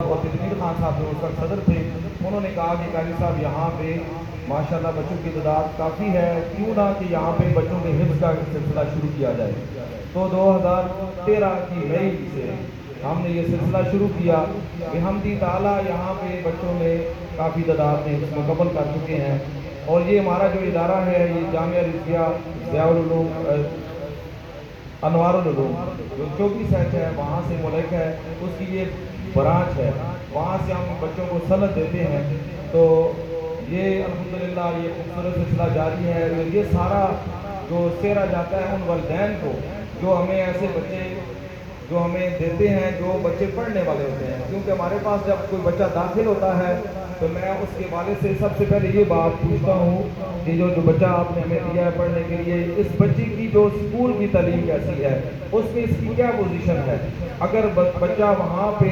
اور تدبیر خان صاحب جو اس وقت صدر تھے، انہوں نے کہا کہ قاری صاحب یہاں پہ ماشاءاللہ بچوں کی تعداد کافی ہے، کیوں نہ کہ یہاں پہ بچوں کے حفظ کا سلسلہ شروع کیا جائے۔ تو 2013 کی مئی سے ہم نے یہ سلسلہ شروع کیا کہ ہم تعالیٰ یہاں پہ بچوں میں کافی تعداد میں حفظ مکمل کر چکے ہیں۔ اور یہ ہمارا جو ادارہ ہے، یہ جامعہ رضویہ ضیاء العلوم انوار العلوم جو چوکی سیٹ ہے وہاں سے ملک ہے، اس کی یہ برانچ ہے، وہاں سے ہم بچوں کو سند دیتے ہیں۔ تو یہ الحمدللہ یہ خوبصورت سلسلہ جاری ہے۔ یہ سارا جو سیرا جاتا ہے ان والدین کو جو ہمیں ایسے بچے جو ہمیں دیتے ہیں، جو بچے پڑھنے والے ہوتے ہیں، کیونکہ ہمارے پاس جب کوئی بچہ داخل ہوتا ہے تو میں اس کے والد سے سب سے پہلے یہ بات پوچھتا ہوں کہ جو بچہ آپ نے ہمیں دیا ہے پڑھنے کے لیے، اس بچے کی جو اسکول کی تعلیم کیسی ہے، اس میں اس کی کیا پوزیشن ہے۔ اگر بچہ وہاں پہ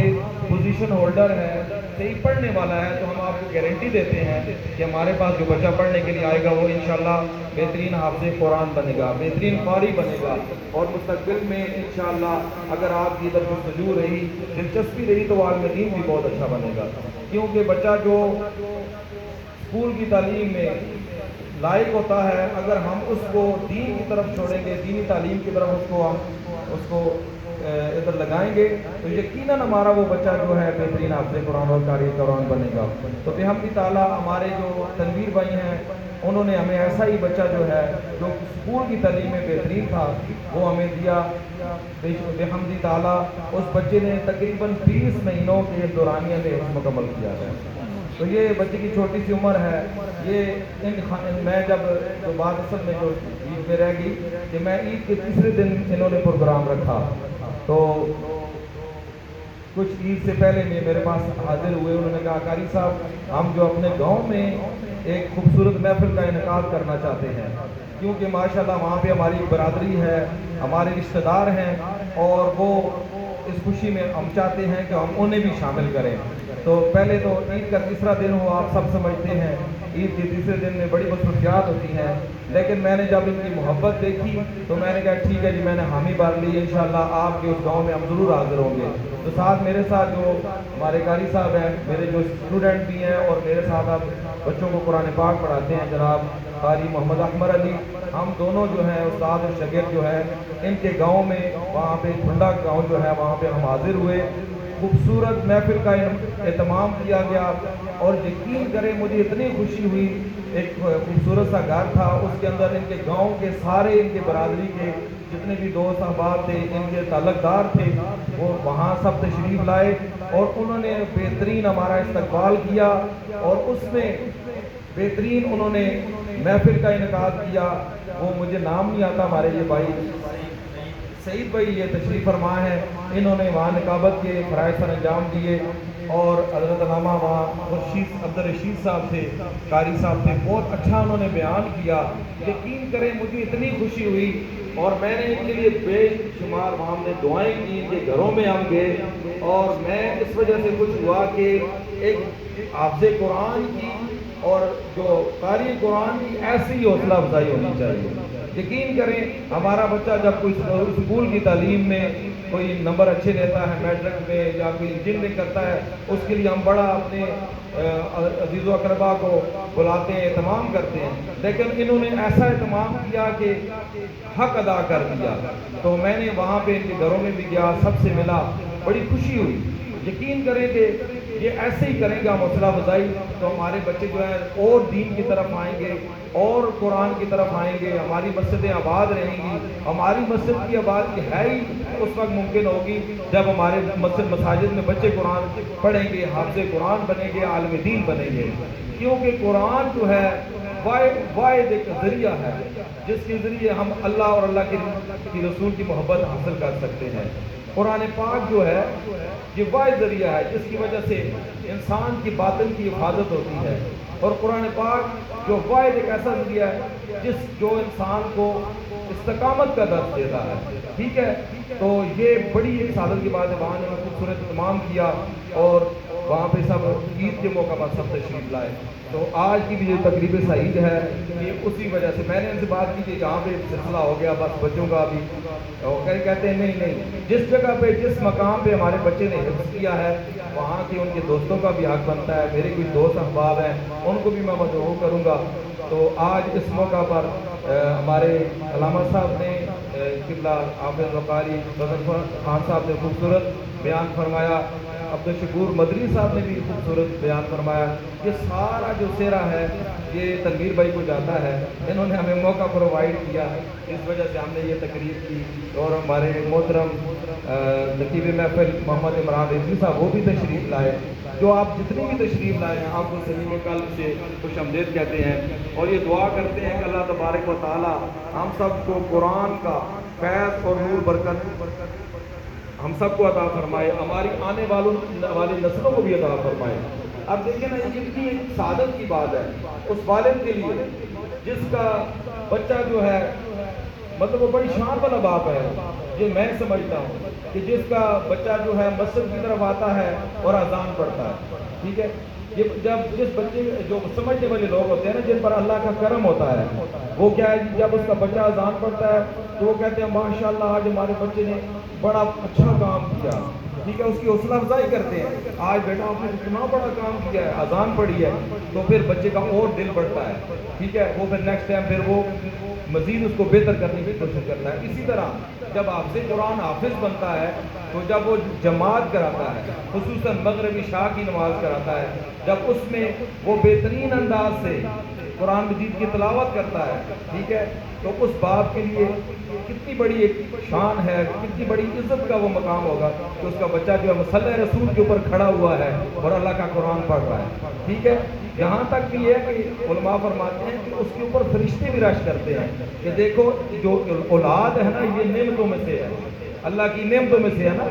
پوزیشن ہولڈر ہے، صحیح پڑھنے والا ہے، تو ہم آپ کو گارنٹی دیتے ہیں کہ ہمارے پاس جو بچہ پڑھنے کے لیے آئے گا وہ انشاءاللہ بہترین حافظ قرآن بنے گا، بہترین قاری بنے گا، اور مستقبل میں انشاءاللہ اگر آپ کی طرف جستجو رہی، دلچسپی رہی، تو عالم دین بھی بہت اچھا بنے گا۔ کیونکہ بچہ جو اسکول کی تعلیم میں لائق ہوتا ہے، اگر ہم اس کو دین کی طرف چھوڑیں گے، دینی تعلیم کی طرف اس کو ادھر لگائیں گے، تو یقیناً ہمارا وہ بچہ جو ہے بہترین حافظ قرآن اور قاری قرآن بنے گا۔ تو بحمد تعالیٰ ہمارے جو تنویر بھائی ہیں، انہوں نے ہمیں ایسا ہی بچہ جو ہے جو اسکول کی تعلیم میں بہترین تھا وہ ہمیں دیا۔ بحمد تعالیٰ اس بچے نے تقریباً 20 مہینوں کے دورانیہ میں مکمل کیا ہے۔ تو یہ بچے کی چھوٹی سی عمر ہے۔ یہ میں جب جو بات اصل میں جو عید میں رہ گئی کہ میں عید کے تیسرے دن انہوں نے پروگرام رکھا، تو کچھ عید سے پہلے میرے پاس حاضر ہوئے، انہوں نے کہا قاری صاحب ہم جو اپنے گاؤں میں ایک خوبصورت محفل کا انعقاد کرنا چاہتے ہیں، کیونکہ ماشاءاللہ وہاں پہ ہماری برادری ہے، ہمارے رشتہ دار ہیں، اور وہ اس خوشی میں ہم چاہتے ہیں کہ ہم انہیں بھی شامل کریں۔ تو پہلے تو عید کا تیسرا دن ہو، آپ سب سمجھتے ہیں عید کے تیسرے دن میں بڑی مصروفیات ہوتی ہیں، لیکن میں نے جب ان کی محبت دیکھی تو میں نے کہا ٹھیک ہے جی، میں نے حامی بھر لی، انشاءاللہ آپ کے اس گاؤں میں ہم ضرور حاضر ہوں گے۔ تو ساتھ میرے ساتھ جو ہمارے قاری صاحب ہیں، میرے جو اسٹوڈنٹ بھی ہیں، اور میرے ساتھ آپ بچوں کو قرآن پاک پڑھاتے ہیں، جناب قاری محمد احمر علی، ہم دونوں جو ہیں استاد اور شاگرد جو ہے ان کے گاؤں میں، وہاں پہ ٹھنڈا گاؤں جو ہے وہاں پہ ہم حاضر ہوئے۔ خوبصورت محفل کا اہتمام کیا گیا، اور یقین کریں مجھے اتنی خوشی ہوئی، ایک خوبصورت سا گھر تھا، اس کے اندر ان کے گاؤں کے سارے ان کے برادری کے جتنے بھی دوست احباب تھے، ان کے تعلق دار تھے، وہ وہاں سب تشریف لائے، اور انہوں نے بہترین ہمارا استقبال کیا، اور اس میں بہترین انہوں نے محفل کا انعقاد کیا۔ وہ مجھے نام نہیں آتا، ہمارے یہ بھائی سعید بھائی یہ تشریف فرما ہے، انہوں نے وہاں نقابت کے فرائض سر انجام دیے، اور حضرت علامہ وہاں عبدالرشید صاحب تھے، قاری صاحب تھے، بہت اچھا انہوں نے بیان کیا۔ یقین کریں مجھے اتنی خوشی ہوئی، اور میں نے ان کے لیے بے شمار وہاں ہم نے دعائیں کی، ان کے گھروں میں ہم گئے، اور میں اس وجہ سے خوش ہوا کہ ایک حافظ قرآن کی اور جو قاری قرآن کی ایسی حوصلہ افزائی ہونی چاہیے۔ یقین کریں ہمارا بچہ جب کوئی اسکول کی تعلیم میں کوئی نمبر اچھے لیتا ہے، میٹرک میں یا کوئی انجن میں کرتا ہے، اس کے لیے ہم بڑا اپنے عزیز و اقربا کو بلاتے ہیں، اہتمام کرتے ہیں، لیکن انہوں نے ایسا اہتمام کیا کہ حق ادا کر دیا۔ تو میں نے وہاں پہ ان کے گھروں میں بھی گیا، سب سے ملا، بڑی خوشی ہوئی۔ یقین کریں کہ یہ ایسے ہی کریں گے ہم حوصلہ افزائی، تو ہمارے بچے جو ہیں اور دین کی طرف آئیں گے، اور قرآن کی طرف آئیں گے، ہماری مسجدیں آباد رہیں گی۔ ہماری مسجد کی آبادی ہے ہی اس وقت ممکن ہوگی جب ہمارے مساجد میں بچے قرآن پڑھیں گے، حافظ قرآن بنیں گے، عالم دین بنیں گے۔ کیونکہ قرآن جو ہے واحد ایک ذریعہ ہے جس کے ذریعے ہم اللہ اور اللہ کی رسول کی محبت حاصل کر سکتے ہیں۔ قرآن پاک جو ہے یہ واحد ذریعہ ہے جس کی وجہ سے انسان کی باطن کی حفاظت ہوتی ہے، اور قرآن پاک جو واحد ایک ایسا ذریعہ ہے جو انسان کو استقامت کا درس دیتا ہے۔ ٹھیک ہے، تو یہ بڑی ایک سعادت کی بات ہے، وہاں نے خوبصورت اہتمام کیا، اور وہاں پہ سب عید کے موقع پر سب تشریف لائے. تو آج کی بھی جو تقریب سعید ہے یہ اسی وجہ سے میں نے ان سے بات کی کہ جہاں پہ سلسلہ ہو گیا بس بچوں کا بھی کہتے ہیں نہیں جس جگہ پہ جس مقام پہ ہمارے بچے نے حفظ کیا ہے وہاں کے ان کے دوستوں کا بھی حق بنتا ہے. میرے کچھ دوست احباب ہیں ان کو بھی میں مدعو کروں گا. تو آج اس موقع پر ہمارے علامہ صاحب نے قبلہ حافظ وقاری غضنفر خان صاحب نے خوبصورت بیان فرمایا. عبدالشکور مدری صاحب نے بھی خوبصورت بیان فرمایا. یہ سارا جو سہرا ہے یہ تنویر بھائی کو جاتا ہے. انہوں نے ہمیں موقع پرووائڈ کیا اس وجہ سے ہم نے یہ تقریب کی. اور ہمارے محترم نقیب محفل محمد عمران رضوی صاحب وہ بھی تشریف لائے. جو آپ جتنی بھی تشریف لائے ہیں آپ کو صحیح قلب سے خوش آمدید کہتے ہیں اور یہ دعا کرتے ہیں کہ اللہ تبارک و تعالی ہم سب کو قرآن کا فیض اور نور برکت ہم سب کو عطا فرمائے, ہماری آنے والی نسلوں کو بھی عطا فرمائے. اب دیکھیں نا یہ کتنی سعادت کی بات ہے اس والد کے لیے جس کا بچہ جو ہے مطلب وہ بڑی شان والا باپ ہے. یہ میں سمجھتا ہوں کہ جس کا بچہ جو ہے مسجد کی طرف آتا ہے اور اذان پڑھتا ہے. ٹھیک ہے, یہ جب جس بچے جو سمجھنے والے لوگ ہوتے ہیں نا جن پر اللہ کا کرم ہوتا ہے وہ کیا ہے جب اس کا بچہ اذان پڑھتا ہے تو وہ کہتے ہیں ماشاءاللہ آج ہمارے بچے نے بڑا اچھا کام کیا. ٹھیک ہے, اس کی حوصلہ افزائی کرتے ہیں آج بیٹا آپ نے اتنا بڑا کام کیا ہے اذان پڑھی ہے. تو پھر بچے کا اور دل بڑھتا ہے. ٹھیک ہے, وہ پھر نیکسٹ ٹائم پھر وہ مزید اس کو بہتر کرنے کی کوشش کرتا ہے. اسی طرح جب حافظ قرآن حافظ بنتا ہے تو جب وہ جماعت کراتا ہے خصوصاً مغربی عشاء کی نماز کراتا ہے جب اس میں وہ بہترین انداز سے قرآن مجید کی تلاوت کرتا ہے ٹھیک ہے تو اس باپ کے لیے کتنی بڑی ایک شان ہے, کتنی بڑی عزت کا وہ مقام ہوگا کہ اس کا بچہ جو ہے مصلی رسول کے اوپر کھڑا ہوا ہے اور اللہ کا قرآن پڑھ رہا ہے. ٹھیک ہے, یہاں تک بھی ہے کہ علماء فرماتے ہیں کہ اس کے اوپر فرشتے بھی رش کرتے ہیں کہ دیکھو جو اولاد ہے نا یہ نعمتوں میں سے ہے, اللہ کی نعمتوں میں سے ہے نا.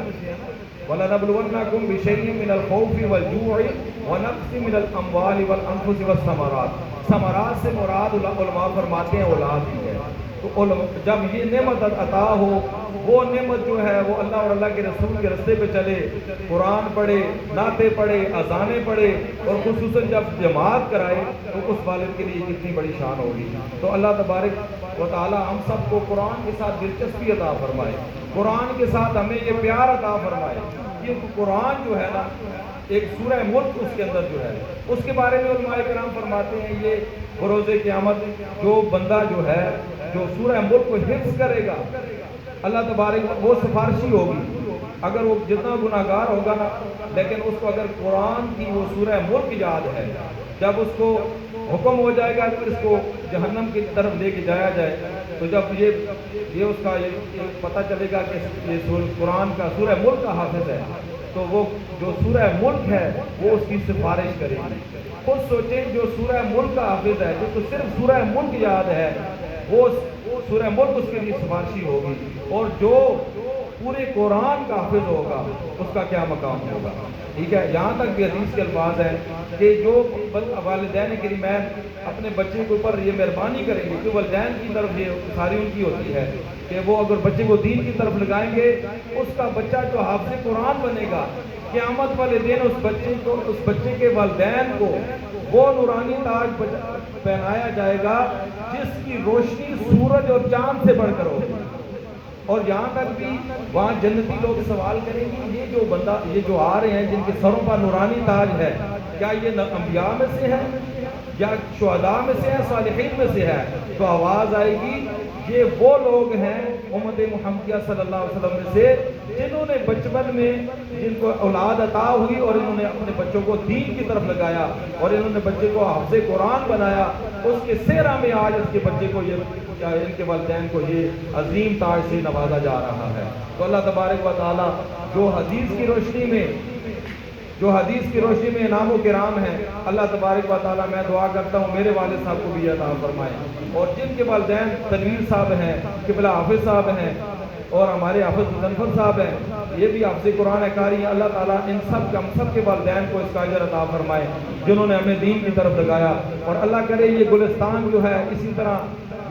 وَلَنَبْلُوَنَّكُمْ بِشَيْءٍ مِّنَ الْخَوْفِ وَالْجُوعِ وَنَقْصٍ مِّنَ الْأَمْوَالِ وَالْأَنفُسِ وَالثَّمَرَاتِ. ثمرات سے مراد علماء فرماتے ہیں اولاد ہی ہے. تو جب یہ نعمت عطا ہو وہ نعمت جو ہے وہ اللہ اور اللہ کے رسول کے رستے پہ چلے, قرآن پڑھے, نعتیں پڑھے, اذانیں پڑھے اور خصوصاً جب جماعت کرائے تو اس والد کے لیے کتنی بڑی شان ہوگی. تو اللہ تبارک و تعالی ہم سب کو قرآن کے ساتھ دلچسپی عطا فرمائے, قرآن کے ساتھ ہمیں یہ پیار عطا فرمائے. کیونکہ قرآن جو ہے نا ایک سورہ ملک اس کے اندر جو ہے اس کے بارے میں علماء کرام فرماتے ہیں یہ بروز قیامت جو بندہ جو ہے جو سورہ ملک کو حفظ کرے گا اللہ تبارک وہ سفارشی ہوگی. اگر وہ جتنا گناہگار ہوگا نا لیکن اس کو اگر قرآن کی وہ سورہ ملک یاد ہے جب اس کو حکم ہو جائے گا کہ اس کو جہنم کی طرف لے کے جایا جائے تو جب یہ اس کا یہ پتہ چلے گا کہ یہ قرآن کا سورہ ملک کا حافظ ہے تو وہ جو سورہ ملک ہے وہ اس کی سفارش کرے گی. خود سوچیں جو سورہ ملک کا حافظ ہے جس کو صرف سورہ ملک یاد ہے وہ سورہ ملک اس کے لیے سفارشی ہوگی اور جو پورے قرآن کا حافظ ہوگا اس کا کیا مقام ہوگا. ٹھیک ہے, یہاں تک بھی حدیث کے الفاظ ہیں کہ جو والدین کریمین اپنے بچے کے اوپر یہ مہربانی کریں گے کہ والدین کی طرف یہ ساری ان کی ہوتی ہے کہ وہ اگر بچے کو دین کی طرف لگائیں گے اس کا بچہ جو حافظ قرآن بنے گا قیامت والے دن اس بچے کے والدین کو وہ نورانی تاج پہنایا جائے گا جس کی روشنی سورج اور چاند سے بڑھ کر ہوگی. اور یہاں تک بھی وہاں جنتی لوگ سوال کریں گے یہ جو آ رہے ہیں جن کے سروں پر نورانی تاج ہے کیا یہ انبیاء میں سے ہے یا شہداء میں سے ہے, صالحین میں سے ہے؟ تو آواز آئے گی یہ وہ لوگ ہیں امت محمدیہ صلی اللہ علیہ وسلم میں سے جنہوں نے بچپن میں جن کو اولاد عطا ہوئی اور انہوں نے اپنے بچوں کو دین کی طرف لگایا اور انہوں نے بچے کو حافظ قرآن بنایا. اس کے سہرا میں آج اس کے بچے کو ان کے والدین کو یہ عظیم تاج سے نوازا جا رہا ہے. تو اللہ تبارک و تعالی جو حدیث کی روشنی میں انعام و کرام ہیں اللہ تبارک و تعالی میں دعا کرتا ہوں میرے والد صاحب کو بھی عطا فرمائے اور جن کے والدین تنویر صاحب ہیں قبلہ حافظ صاحب ہیں اور ہمارے حافظ غضنفر صاحب ہیں یہ بھی حافظ قرآن قاری ہیں. اللہ تعالیٰ ان ہم سب کے والدین کو اس کا اجر عطا فرمائے جنہوں نے ہمیں دین کی طرف لگایا اور اللہ کرے یہ گلستان جو ہے اسی طرح